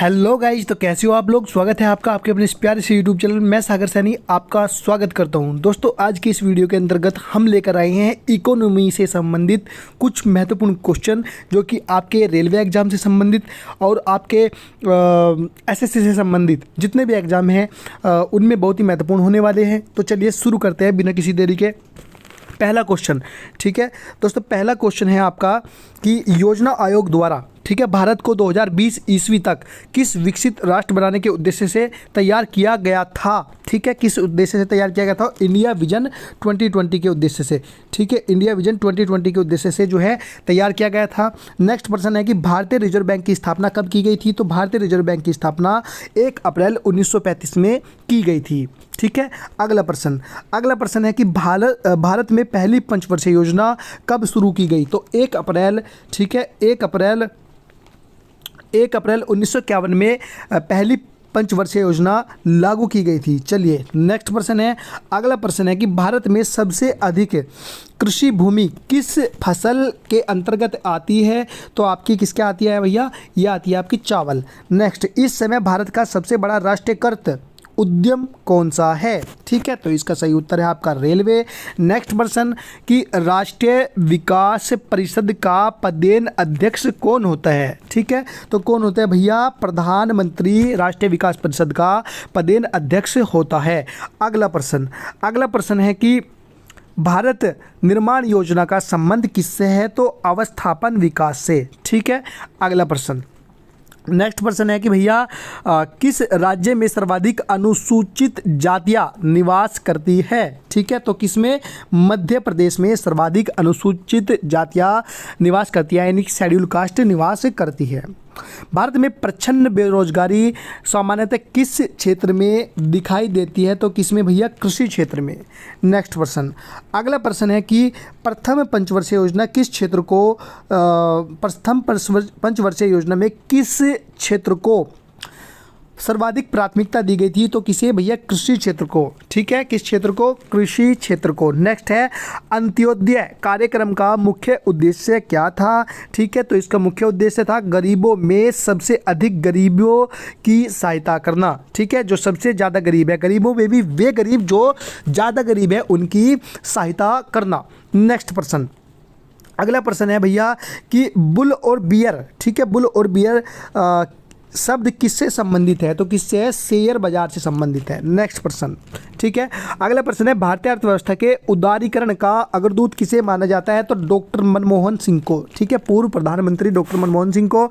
Hello guys, तो कैसे हो आप लोग। स्वागत है आपका आपके अपने इस प्यारे से यूट्यूब चैनल। मैं सागर सैनी आपका स्वागत करता हूं। दोस्तों, आज की इस वीडियो के अंतर्गत हम लेकर आए हैं इकोनॉमी से संबंधित कुछ महत्वपूर्ण क्वेश्चन, जो कि आपके रेलवे एग्जाम से संबंधित और आपके एसएससी से संबंधित जितने भी एग्जाम हैं उनमें बहुत ही महत्वपूर्ण होने वाले हैं। तो चलिए शुरू करते हैं बिना किसी देरी के। पहला क्वेश्चन, ठीक है दोस्तों, पहला क्वेश्चन है आपका कि योजना आयोग द्वारा, ठीक है, भारत को 2020 ईस्वी तक किस विकसित राष्ट्र बनाने के उद्देश्य से तैयार किया गया था। ठीक है, किस उद्देश्य से तैयार किया गया था? इंडिया विजन 2020 के उद्देश्य से। ठीक है, इंडिया विजन 2020 के उद्देश्य से जो है तैयार किया गया था। नेक्स्ट प्रश्न है कि भारतीय रिजर्व बैंक की स्थापना कब की गई थी? तो भारतीय रिजर्व बैंक की स्थापना 1 अप्रैल 1935 में की गई थी। ठीक है, अगला प्रश्न है कि भारत में पहली पंचवर्षीय योजना कब शुरू की गई? तो 1 अप्रैल, ठीक है, 1 अप्रैल 1951 में पहली पंचवर्षीय योजना लागू की गई थी। चलिए नेक्स्ट प्रश्न है, अगला प्रश्न है कि भारत में सबसे अधिक कृषि भूमि किस फसल के अंतर्गत आती है? तो आपकी किसके आती है भैया? ये आती है आपकी चावल। नेक्स्ट, इस समय भारत का सबसे बड़ा राष्ट्रीयकृत उद्यम कौन सा है? ठीक है, तो इसका सही उत्तर है आपका रेलवे। नेक्स्ट प्रश्न कि राष्ट्रीय विकास परिषद का पदेन अध्यक्ष कौन होता है? ठीक है, तो कौन होता है भैया? प्रधानमंत्री राष्ट्रीय विकास परिषद का पदेन अध्यक्ष होता है। अगला प्रश्न है कि भारत निर्माण योजना का संबंध किससे है? तो अवस्थापन विकास से। ठीक है, अगला प्रश्न, नेक्स्ट प्रश्न है कि भैया किस राज्य में सर्वाधिक अनुसूचित जातियां निवास करती है? ठीक है, तो किसमें? मध्य प्रदेश में सर्वाधिक अनुसूचित जातियां निवास करती है, यानी कि शेड्यूल कास्ट निवास करती है। भारत में प्रचंड बेरोजगारी सामान्यतः किस क्षेत्र में दिखाई देती है? तो किसमें भैया? कृषि क्षेत्र में। नेक्स्ट प्रश्न, अगला प्रश्न है कि प्रथम पंचवर्षीय योजना किस क्षेत्र को प्रथम पंचवर्षीय योजना में किस क्षेत्र को सर्वाधिक प्राथमिकता दी गई थी? तो किसे भैया? कृषि क्षेत्र को। ठीक है, किस क्षेत्र को? कृषि क्षेत्र को। नेक्स्ट है, अंत्योदय कार्यक्रम का मुख्य उद्देश्य क्या था? ठीक है, तो इसका मुख्य उद्देश्य था गरीबों में सबसे अधिक गरीबों की सहायता करना। ठीक है, जो सबसे ज़्यादा गरीब है, गरीबों में भी वे गरीब जो ज़्यादा गरीब है उनकी सहायता करना। नेक्स्ट प्रश्न, अगला प्रश्न है भैया कि बुल और बियर, ठीक है, बुल और बियर शब्द किससे संबंधित है? तो किससे है? शेयर बाजार से संबंधित है। नेक्स्ट प्रश्न, ठीक है, अगला प्रश्न है भारतीय अर्थव्यवस्था के उदारीकरण का अग्रदूत किसे माना जाता है? तो डॉक्टर मनमोहन सिंह को। ठीक है, पूर्व प्रधानमंत्री डॉक्टर मनमोहन सिंह को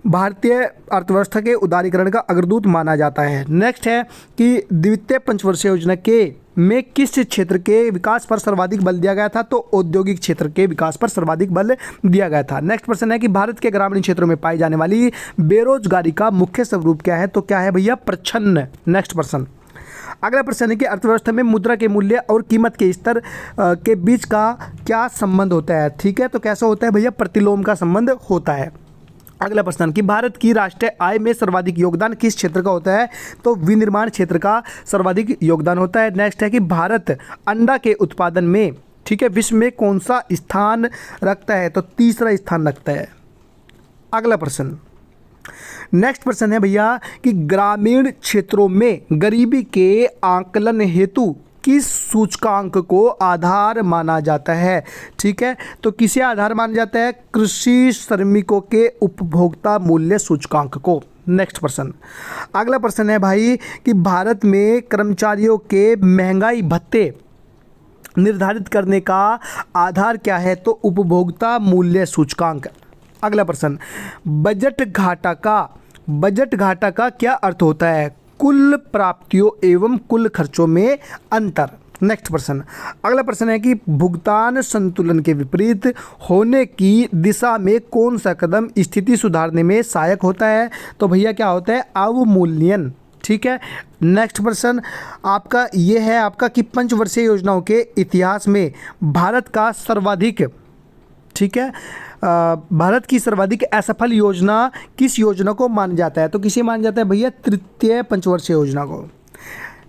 भारतीय अर्थव्यवस्था के उदारीकरण का अग्रदूत माना जाता है। नेक्स्ट है कि द्वितीय पंचवर्षीय योजना के में किस क्षेत्र के विकास पर सर्वाधिक बल दिया गया था? तो औद्योगिक क्षेत्र के विकास पर सर्वाधिक बल दिया गया था। नेक्स्ट प्रश्न है कि भारत के ग्रामीण क्षेत्रों में पाई जाने वाली बेरोजगारी का मुख्य स्वरूप क्या है? तो क्या है भैया? प्रच्छन्न। नेक्स्ट प्रश्न, अगला प्रश्न है कि अर्थव्यवस्था में मुद्रा के मूल्य और कीमत के स्तर के बीच का क्या संबंध होता है? ठीक है, तो कैसा होता है भैया? प्रतिलोम का संबंध होता है। अगला प्रश्न कि भारत की राष्ट्रीय आय में सर्वाधिक योगदान किस क्षेत्र का होता है? तो विनिर्माण क्षेत्र का सर्वाधिक योगदान होता है। नेक्स्ट है कि भारत अंडा के उत्पादन में, ठीक है, विश्व में कौन सा स्थान रखता है? तो तीसरा स्थान रखता है। अगला प्रश्न, नेक्स्ट प्रश्न है भैया कि ग्रामीण क्षेत्रों में गरीबी के आकलन हेतु किस सूचकांक को आधार माना जाता है? ठीक है, तो किसे आधार माना जाता है? कृषि श्रमिकों के उपभोक्ता मूल्य सूचकांक को। नेक्स्ट प्रश्न, अगला प्रश्न है भाई कि भारत में कर्मचारियों के महंगाई भत्ते निर्धारित करने का आधार क्या है? तो उपभोक्ता मूल्य सूचकांक। अगला प्रश्न, बजट घाटा का क्या अर्थ होता है? कुल प्राप्तियों एवं कुल खर्चों में अंतर। नेक्स्ट प्रश्न, अगला प्रश्न है कि भुगतान संतुलन के विपरीत होने की दिशा में कौन सा कदम स्थिति सुधारने में सहायक होता है? तो भैया क्या होता है? अवमूल्यन। ठीक है, नेक्स्ट प्रश्न आपका ये है आपका कि पंचवर्षीय योजनाओं के इतिहास में भारत का सर्वाधिक, ठीक है, भारत की सर्वाधिक असफल योजना किस योजना को माना जाता है? तो किसे माना जाता है भैया? तृतीय पंचवर्षीय योजना को।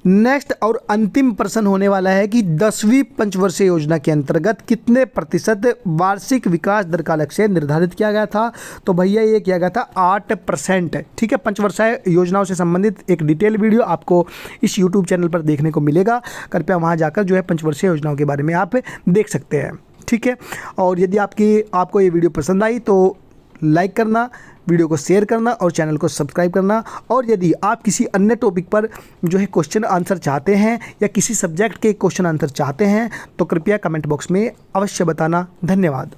नेक्स्ट और अंतिम प्रश्न होने वाला है कि 10वीं पंचवर्षीय योजना के अंतर्गत कितने प्रतिशत वार्षिक विकास दर का लक्ष्य निर्धारित किया गया था? तो भैया ये किया गया था 8%। ठीक है, पंचवर्षीय योजनाओं से संबंधित एक डिटेल वीडियो आपको इस यूट्यूब चैनल पर देखने को मिलेगा। कृपया वहाँ जाकर जो है पंचवर्षीय योजनाओं के बारे में आप देख सकते हैं। ठीक है, और यदि आपको ये वीडियो पसंद आई तो लाइक करना, वीडियो को शेयर करना और चैनल को सब्सक्राइब करना। और यदि आप किसी अन्य टॉपिक पर जो है क्वेश्चन आंसर चाहते हैं या किसी सब्जेक्ट के क्वेश्चन आंसर चाहते हैं तो कृपया कमेंट बॉक्स में अवश्य बताना। धन्यवाद।